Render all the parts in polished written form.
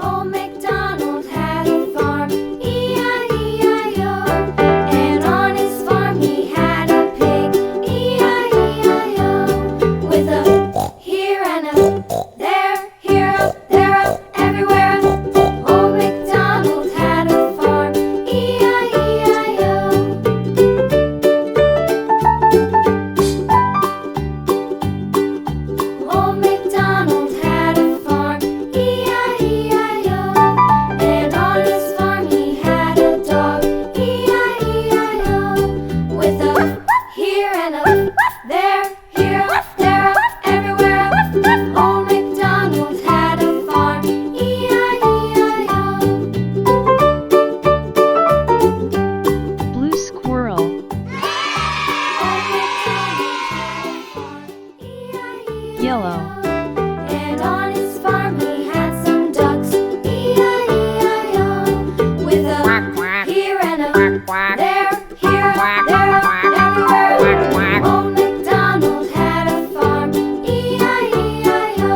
Old MacDonald had a farm, E-I-E-I-O. And on his farm he had a pig, E-I-E-I-O. With a here and a there, here up, there up, everywhere up. Old MacDonald had a farm, E-I-E-I-O. Old MacDonald had a farm, E-I-E-I-O. And on his farm he had a dog, E-I-E-I-O. With a here and a there, here up, there up, everywhere up. Old MacDonald had a farm, E-I-E-I-O. Blue squirrel. Old MacDonald had a farm, E-I-E-I-O. Yellow. And on his farm he had some ducks, E-I-E-I-O. With a here and a there, here, there, everywhere. Old MacDonald had a farm, E-I-E-I-O.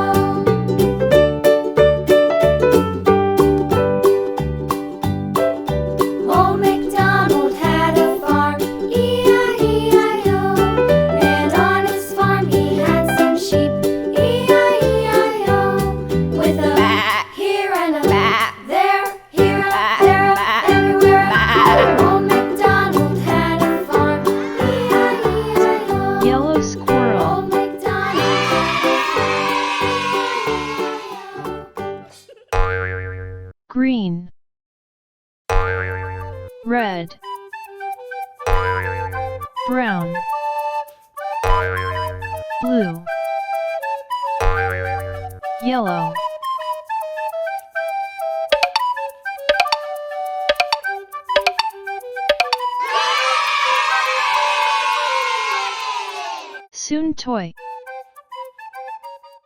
Old MacDonald had a farm, E-I-E-I-O. And on his farm he had some sheep, E-I-E-I-O. With a here and a there, here, there, everywhere. Old MacDonald had a farm, E-I-E-I-O. Yellow squirrel. Old MacDonald had Green. Red. Brown. Blue. Yellow. SoonToy.